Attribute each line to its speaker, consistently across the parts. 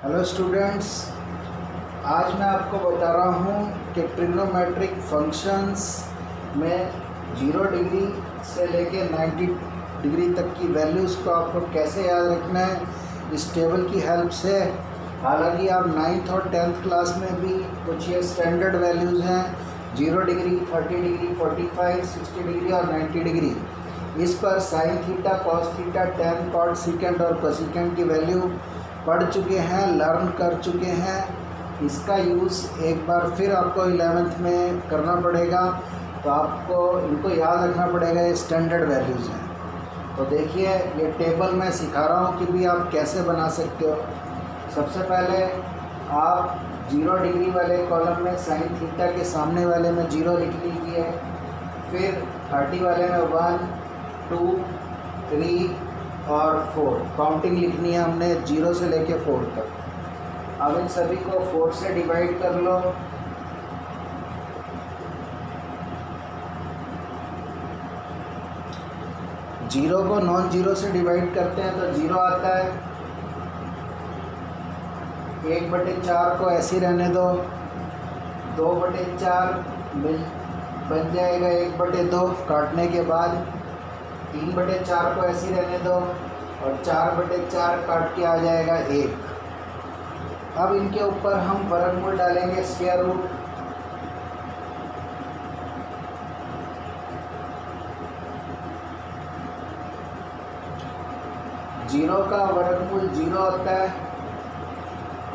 Speaker 1: Hello students, आज मैं आपको बता रहा हूँ कि ट्रिग्नोमेट्रिक फंक्शंस में 0 डिग्री से लेके 90 डिग्री तक की वैल्यूज़ को आपको कैसे याद रखना है इस टेबल की हेल्प से। हालांकि आप 9th और 10th क्लास में भी कुछ ये स्टैंडर्ड वैल्यूज़ हैं 0 डिग्री, 30 डिग्री, 45, 60 डिग्री और 90 डिग्री। इस पर sine theta, cos theta, tan, cot, secant और कोसेकेंड की वैल्यू पढ़ चुके हैं, लर्न कर चुके हैं। इसका यूज़ एक बार फिर आपको 11th में करना पड़ेगा, तो आपको इनको याद रखना पड़ेगा। ये स्टैंडर्ड वैल्यूज़ हैं। तो देखिए, ये टेबल मैं सिखा रहा हूँ कि भी आप कैसे बना सकते हो। सबसे पहले आप 0 डिग्री वाले कॉलम में साइन थीटा के सामने वाले में 0 लिख लीजिए। फिर 30 वाले में 1, 2, 3 और 4 काउंटिंग लिखनी है हमने 0 से लेके 4 तक। अब इन सभी को 4 से डिवाइड कर लो। जीरो को नॉन जीरो से डिवाइड करते हैं तो 0 आता है। 1/4 को ऐसे रहने दो। 2/4 बन जाएगा 1/2 काटने के बाद। 3/4 को ऐसे रहने दो और 4/4 काट के आ जाएगा 1। अब इनके ऊपर हम वर्गमूल डालेंगे, स्क्वायर रूट। जीरो का वर्गमूल 0 होता है,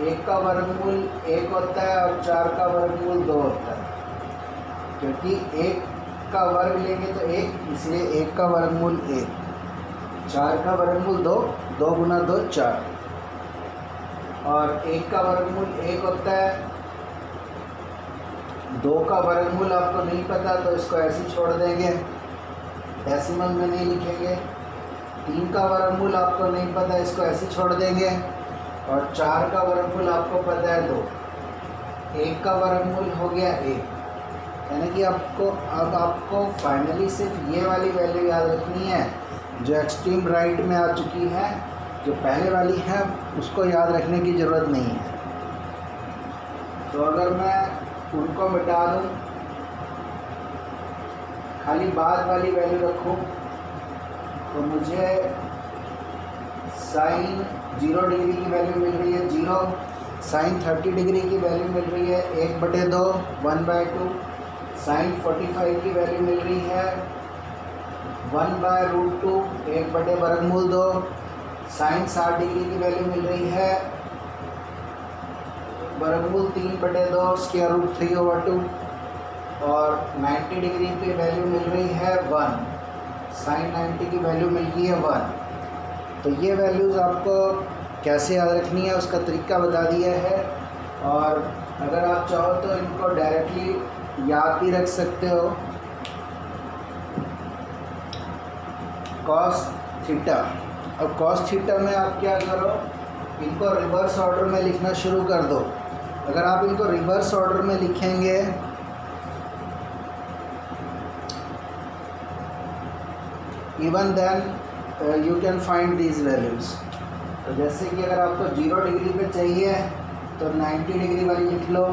Speaker 1: 1 का वर्गमूल 1 होता है और 4 का वर्गमूल 2 होता है। क्योंकि 1 का वर्ग लेंगे तो 1, इसलिए 1 का वर्गमूल 1। 4 का वर्गमूल 2, 2 गुना 2 4। और 1 का वर्गमूल 1 होता है। 2 का वर्गमूल आपको नहीं पता तो इसको ऐसे छोड़ देंगे, डेसिमल में नहीं लिखेंगे। 3 का वर्गमूल आपको नहीं पता, इसको ऐसे छोड़ देंगे। और 4 का वर्गमूल आपको पता है 2। 1 का वर्गमूल हो गया 1। यानी कि अब आपको फाइनली सिर्फ ये वाली वैल्यू याद रखनी है जो एक्सट्रीम राइट में आ चुकी है। जो पहले वाली है उसको याद रखने की ज़रूरत नहीं है। तो अगर मैं उनको मिटा दूँ, खाली बाद वाली वैल्यू रखूँ, तो मुझे साइन 0 डिग्री की वैल्यू मिल रही है 0। साइन 30 डिग्री की वैल्यू मिल रही है 1/2, 1/2। साइन 45 की वैल्यू मिल रही है 1/√2, 1/√2। साइन 60 डिग्री की वैल्यू मिल रही है वर्गमूल 3/2, √3/2। और 90 डिग्री की वैल्यू मिल रही है 1। साइन 90 की वैल्यू मिल गई है 1। तो ये वैल्यूज़ आपको कैसे याद रखनी है उसका तरीका बता दिया है। और अगर आप चाहो तो इनको डायरेक्टली याद भी रख सकते हो। Cos theta. अब कॉस थीटा में आप क्या करो, इनको रिवर्स ऑर्डर में लिखना शुरू कर दो। अगर आप इनको रिवर्स ऑर्डर में लिखेंगे even then you can find these values. तो जैसे कि अगर आपको 0 डिग्री पे चाहिए तो 90 डिग्री वाली लिख लो।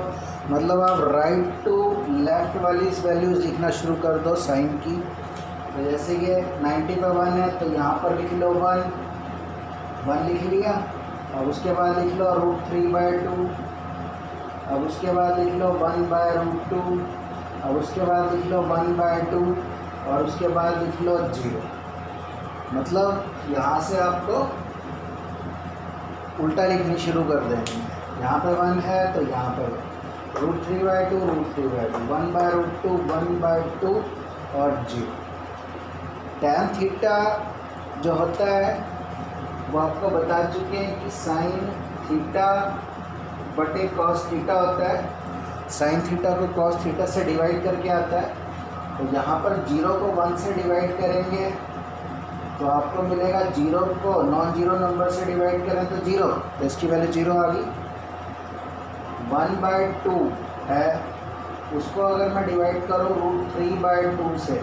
Speaker 1: मतलब आप राइट टू लेफ़्ट वाली वैल्यूज़ लिखना शुरू कर दो साइन की। तो जैसे कि 90 पे 1 है तो यहाँ पर लिख लो 1 लिख लिया। अब उसके बाद लिख लो √3/2। अब उसके बाद लिख लो 1/√2। अब उसके बाद लिख लो 1/2 और उसके बाद लिख लो 0। मतलब यहाँ से आपको उल्टा लिखनी शुरू कर देंगे। यहाँ पे 1 है तो यहाँ पर √3/2, √3/2, 1/√2, 1/2 और 0। टैन थीटा जो होता है वो आपको बता चुके हैं कि साइन थीटा बटे कॉस थीटा होता है। साइन थीटा को कॉस थीटा से डिवाइड करके आता है। तो यहाँ पर 0 को 1 से डिवाइड करेंगे तो आपको मिलेगा 0 को नॉन जीरो नंबर से डिवाइड करें तो 0, तो इसकी वैल्यू 0 आ गई। 1/2 है, उसको अगर मैं डिवाइड करूँ √3/2 से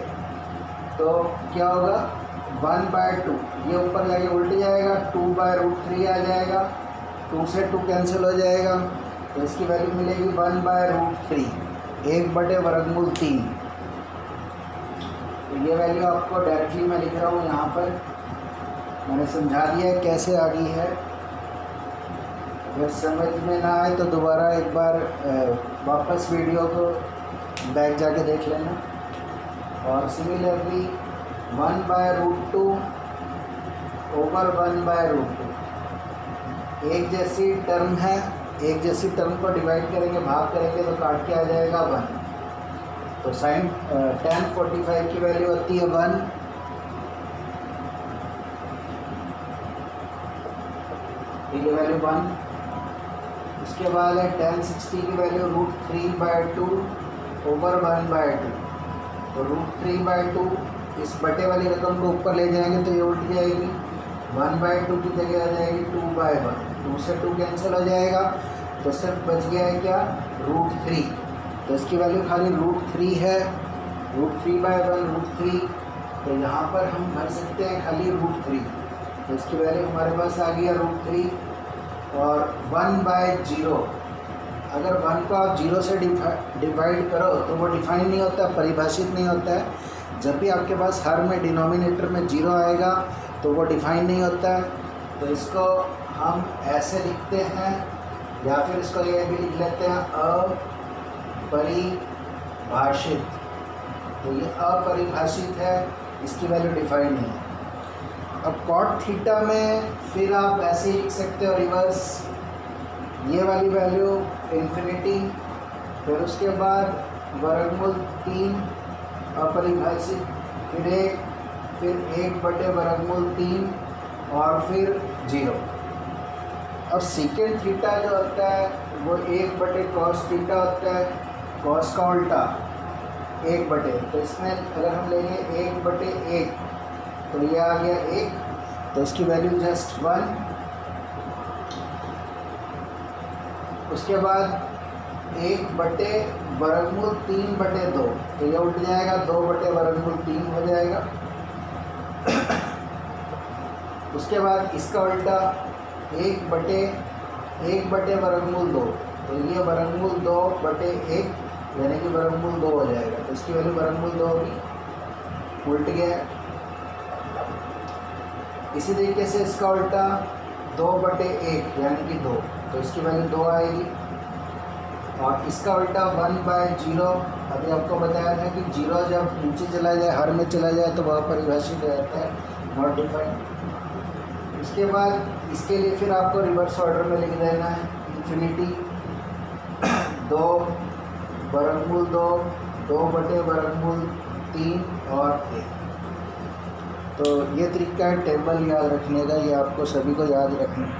Speaker 1: तो क्या होगा 1/2। ये ऊपर जाके उल्ट जाएगा, 2/√3 आ जाएगा। 2 से 2 कैंसिल हो जाएगा, तो इसकी वैल्यू मिलेगी 1/√3, 1/√3। तो ये वैल्यू आपको डायरेक्टली मैं लिख रहा हूँ यहाँ पर, मैंने समझा दिया है कैसे आ गई है। अगर समझ में ना आए तो दोबारा एक बार वापस वीडियो को बैक जाके देख लेना। और सिमिलरली 1/√2 ओवर 1/√2, एक जैसी टर्म है, एक जैसी टर्म को डिवाइड करेंगे, भाग करेंगे तो काट के आ जाएगा 1। तो sin tan 45 की वैल्यू होती है 1। ये वैल्यू 1। उसके बाद है tan 60 की वैल्यू √3/2 ओवर 1/2। तो √3/2 इस बटे वाली रकम को ऊपर ले जाएंगे तो ये उल्ट जाएगी, 1/2 की जगह आ जाएगी 2/1। 2 से 2 कैंसिल हो जाएगा, तो सिर्फ बच गया है क्या, √3। तो इसकी वैल्यू खाली √3 है, √3/1 √3। तो यहाँ पर हम भर सकते हैं खाली √3। तो इसकी वैल्यू हमारे पास आ गया √3। और 1/0, अगर 1 को आप 0 से डिवाइड करो तो वो डिफाइन नहीं होता, परिभाषित नहीं होता है। जब भी आपके पास हर में डिनोमिनेटर में 0 आएगा तो वो डिफाइन नहीं होता है। तो इसको हम ऐसे लिखते हैं, या फिर इसको ये भी लिख लेते हैं अपरिभाषित। तो ये अपरिभाषित है, इसकी वैल्यू डिफाइन नहीं है। अब cot थीटा में फिर आप ऐसे ही लिख सकते हो रिवर्स, ये वाली वैल्यू इन्फिनिटी, फिर उसके बाद √3 अपरिभाषित, फिर 1, फिर 1/√3 और फिर 0। अब सेकेंड थीटा जो होता है वो 1/cos थीटा होता है, cos का उल्टा 1/। तो इसमें अगर हम लेंगे 1/1 तो ये आ गया 1, तो इसकी वैल्यू जस्ट 1। उसके बाद 1/√3/2, तो ये उल्ट जाएगा, 2/√3 हो जाएगा। उसके बाद इसका उल्टा 1/√2, तो ये √2/1 यानी कि √2 हो जाएगा। तो इसकी वैल्यू √2 होगी, उल्ट गया। इसी तरीके से इसका उल्टा 2/1 यानी कि 2, तो इसकी वैल्यू 2 आएगी। और इसका उल्टा 1/0, अभी आपको बताया था कि 0 जब नीचे चला जाए, हर में चला जाए तो वह परिभाषित हो जाता है, नॉट डिफाइंड। उसके बाद इसके लिए फिर आपको रिवर्स ऑर्डर में लिख देना है, इन्फिनिटी 2/2, 2/√3 और 1। तो ये तरीका है टेबल याद रखने का, ये आपको सभी को याद रखना है।